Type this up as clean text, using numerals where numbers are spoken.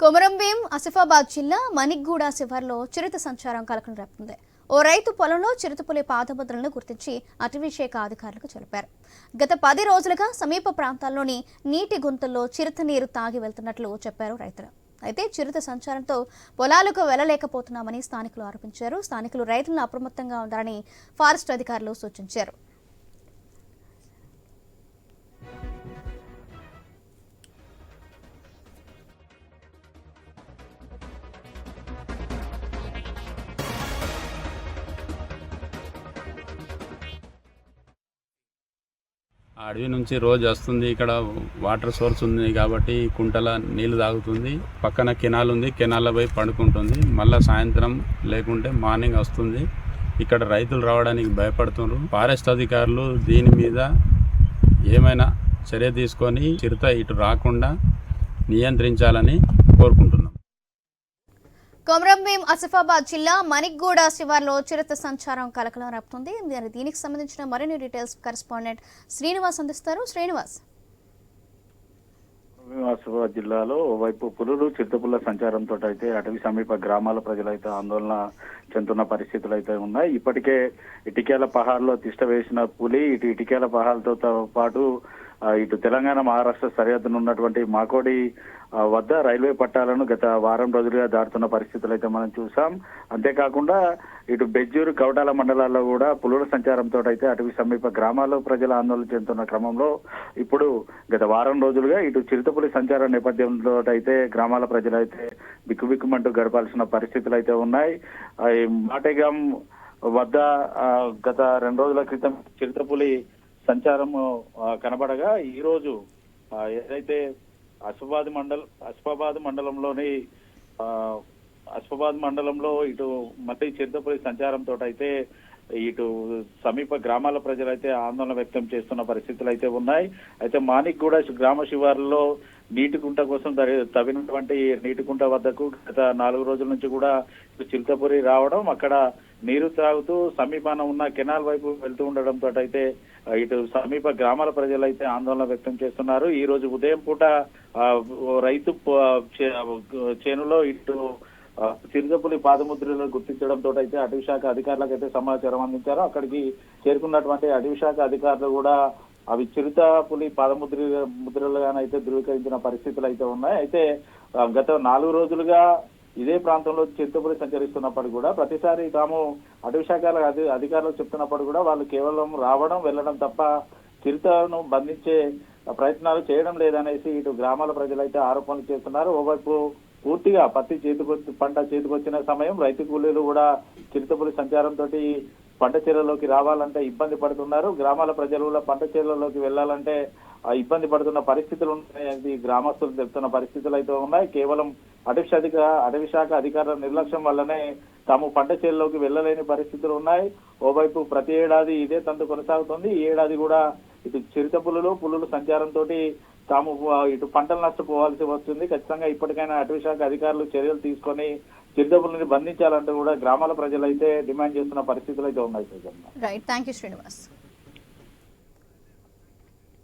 కొమరంభీం ఆసిఫాబాద్ జిల్లా మణిగూడ శివార్లో చిరుత సంచారం కలకలం రేపుతుంది. ఓ రైతు పొలంలో చిరుతపులి పాదముద్రలను గుర్తించి అటవీ శాఖ అధికారులకు తెలిపారు. గత 10 రోజులుగా సమీప ప్రాంతాల్లోని నీటి గుంతల్లో చిరుత నీరు తాగి వెళ్తున్నట్లు చెప్పారు రైతులు. అయితే చిరుత సంచారంతో పొలాలకు వెళ్లలేకపోతున్నామని స్థానికులు ఆరోపించారు. స్థానికులు రైతులను అప్రమత్తంగా ఉండాలని ఫారెస్ట్ అధికారులు సూచించారు. అడవి నుంచి రోజు వస్తుంది. ఇక్కడ వాటర్ సోర్స్ ఉంది కాబట్టి కుంటల నీళ్లు తాగుతుంది. పక్కన కెనాల్ ఉంది, కెనాల్లో పోయి పడుకుంటుంది. మళ్ళీ సాయంత్రం లేకుంటే మార్నింగ్ వస్తుంది. ఇక్కడ రైతులు రావడానికి భయపడుతున్నారు. ఫారెస్ట్ అధికారులు దీని మీద ఏమైనా చర్య తీసుకొని చిరుత ఇటు రాకుండా నియంత్రించాలని కోరుకుంటున్నాం. కొమరంభీం ఆసిఫాబాద్ జిల్లా మణిగూడ శివార్లో చిరుత సంచారం కలకలం రేపుతుంది. దీనికి సంబంధించిన మరిన్ని డీటెయిల్స్ కరెస్పాండెంట్ శ్రీనివాస్ అందిస్తారు. శ్రీనివాస్, ఆసిఫాబాద్ జిల్లాలో ఓవైపు పులులు చిరుతపుల్ల సంచారంతో అయితే అటవీ సమీప గ్రామాల ప్రజలైతే ఆందోళన చెందుతున్న పరిస్థితులు అయితే ఉన్నాయి. ఇప్పటికే ఇటికేల పహాడ్లో తిష్ట వేసిన పులి ఇటికేల పహాడ్తో పాటు ఇటు తెలంగాణ మహారాష్ట్ర సరిహద్దున ఉన్నటువంటి మాకోడి వద్ద రైల్వే పట్టాలను గత వారం రోజులుగా దాటుతున్న పరిస్థితులు అయితే మనం చూసాం. అంతేకాకుండా ఇటు బెజ్జూరు కవటాల మండలాల్లో కూడా పులుల సంచారంతో అయితే అటవీ సమీప గ్రామాల్లో ప్రజలు ఆందోళన చెందుతున్న క్రమంలో ఇప్పుడు గత వారం రోజులుగా ఇటు చిరుతపులి సంచారం నేపథ్యంలో అయితే గ్రామాల ప్రజలు అయితే బిక్కుబిక్కుమంటూ గడపాల్సిన పరిస్థితులు అయితే ఉన్నాయి. మాటేగాం వద్ద గత 2 రోజుల క్రితం చిరుతపులి సంచారము కనబడగా ఈ రోజు ఏదైతే ఆసిఫాబాద్ మండలంలో ఇటు మళ్ళీ చిరుతపులి సంచారంతో అయితే ఇటు సమీప గ్రామాల ప్రజలైతే ఆందోళన వ్యక్తం చేస్తున్న పరిస్థితులు అయితే ఉన్నాయి. అయితే మాణిగూడ గ్రామ శివారులో నీటి కుంట కోసం తవ్వినటువంటి నీటి కుంట వద్దకు గత 4 రోజుల నుంచి కూడా చిరుతపులి రావడం, అక్కడ నీరు త్రాగుతూ సమీపాన ఉన్న కెనాల్ వైపు వెళ్తూ ఉండడంతో అయితే ఇటు సమీప గ్రామాల ప్రజలైతే ఆందోళన వ్యక్తం చేస్తున్నారు. ఈ రోజు ఉదయం పూట రైతు చేనులో ఇటు చిరుతపులి పాదముద్రలను గుర్తించడంతో అయితే అటవీ శాఖ అధికారులకు అయితే సమాచారం అందించారు. అక్కడికి చేరుకున్నటువంటి అటవీ శాఖ అధికారులు కూడా అవి చిరుతపులి ముద్రలుగానైతే ధృవీకరించిన పరిస్థితులు అయితే ఉన్నాయి. అయితే గత 4 రోజులుగా ఇదే ప్రాంతంలో చిరుతపులి సంచరిస్తున్నప్పుడు కూడా ప్రతిసారి తాము అటవీ శాఖ అధికారులకు చెప్తున్నప్పుడు కూడా వాళ్ళు కేవలం రావడం వెళ్ళడం తప్ప చిరుతను బంధించే ప్రయత్నాలు చేయడం లేదనేసి ఇటు గ్రామాల ప్రజలైతే ఆరోపణలు చేస్తున్నారు. ఓవైపు పూర్తిగా పంట చేతికొచ్చిన సమయం రైతు కూలీలు కూడా చిరుతపులి సంచారంతో పంట చేలలోకి రావాలంటే ఇబ్బంది పడుతున్నారు. గ్రామాల ప్రజలు కూడా పంట చేలలోకి వెళ్లాలంటే ఇబ్బంది పడుతున్న పరిస్థితులు ఉన్నాయి. గ్రామస్తులు చెప్తున్న పరిస్థితులు అయితే ఉన్నాయి. కేవలం అటవీ శాఖ అధికారుల నిర్లక్ష్యం వల్లనే తాము పంట చేలలోకి వెళ్లలేని పరిస్థితులు ఉన్నాయి. ఓవైపు ప్రతి ఏడాది ఇదే తంతు కొనసాగుతుంది. ఈ ఏడాది కూడా ఇటు పులులు సంచారంతో తాము ఇటు పంటలు నష్టపోవాల్సి వస్తుంది. ఖచ్చితంగా ఇప్పటికైనా అటవీ శాఖ అధికారులు చర్యలు తీసుకొని చిరుతపులిని బంధించాలంటూ కూడా గ్రామాల ప్రజలైతే డిమాండ్ చేస్తున్న పరిస్థితులు అయితే ఉన్నాయి. Right, thank you Srinivas.